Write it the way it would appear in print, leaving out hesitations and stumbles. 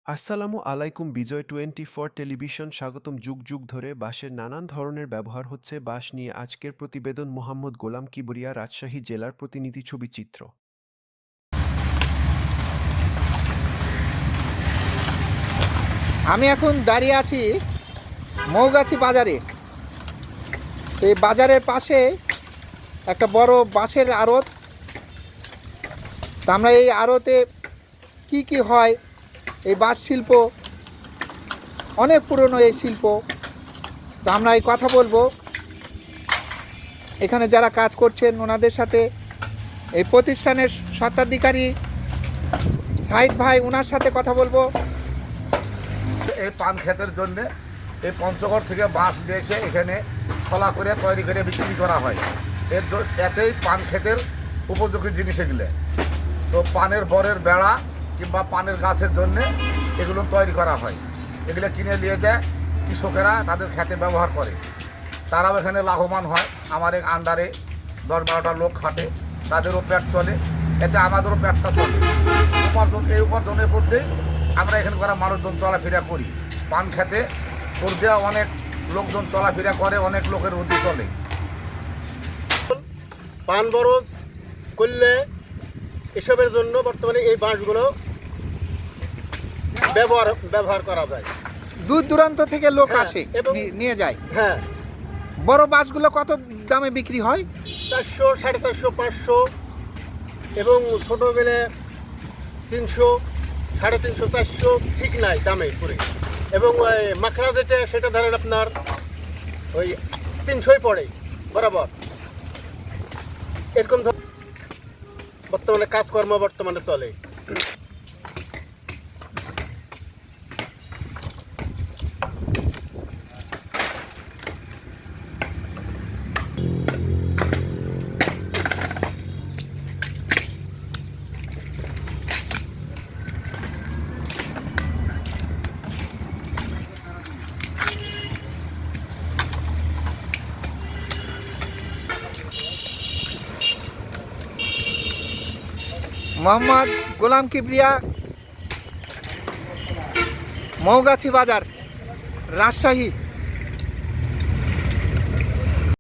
আসসালামু আলাইকুম। বিজয় 24 টেলিভিশন স্বাগতম। যুগ যুগ ধরে বাঁশের নানান ধরনের ব্যবহার হচ্ছে। বাঁশ নিয়ে আজকের প্রতিবেদন মোহাম্মদ গোলাম কিবরিয়া, রাজশাহী জেলার প্রতিনিধি। ছবি চিত্র। আমি এখন দাঁড়িয়ে আছি মৌগাছি বাজারে। এই বাজারের পাশে একটা বড় বাঁশের আড়ত। তা আমরা এই আড়তে কি কি হয়, এই বাঁশ শিল্প অনেক পুরনো এই শিল্প। তা আমরা এই কথা বলবো এখানে যারা কাজ করছেন ওনাদের সাথে। এই প্রতিষ্ঠানের স্বত্বাধিকারী সাইদ ভাই, ওনার সাথে কথা বলবো। এই পান ক্ষেতের জন্য এই পঞ্চগড় থেকে বাঁশ নিয়ে এসে এখানে ছলা করে তৈরি করে বিক্রি করা হয়। এতেই পান ক্ষেতের উপযোগী জিনিস এগুলো। তো পানের বরের বেড়া কিংবা পানের গাছের জন্য এগুলো তৈরি করা হয়। এগুলো কিনে নিয়ে যায় কৃষকেরা, তাদের খেতে ব্যবহার করে। তারাও এখানে লাভবান হয়। আমার এক আন্ডারে 10-12টা লোক খাটে, তাদেরও পেট চলে, এতে আমাদেরও পেটটা চলে। এই উপার্জনের মধ্যেই আমরা এখানে করা মানুষজন চলাফেরা করি। পান খেতে তোর দেওয়া অনেক লোকজন চলাফেরা করে, অনেক লোকের রুজি চলে। পান বরজ করলে এসবের জন্য বর্তমানে এই বাঁশগুলো ব্যবহার করা যায়। দূর দূরান্ত থেকে লোক হ্যাঁ, আসে, এবং নিয়ে যায়। হ্যাঁ, বড় বাঁশগুলো কত দামে বিক্রি হয়? 400, 450, 500 এবং ছোটো গেলে 300, 350, 400, ঠিক নাই দামে করে। এবং ওই মাখড়া যেটা সেটা ধরেন আপনার ওই 300 পড়ে বরাবর। এরকম বর্তমানে কাজকর্ম বর্তমানে চলে। মোহাম্মদ গোলাম কিবরিয়া, মৌগাছি বাজার, রাজশাহী।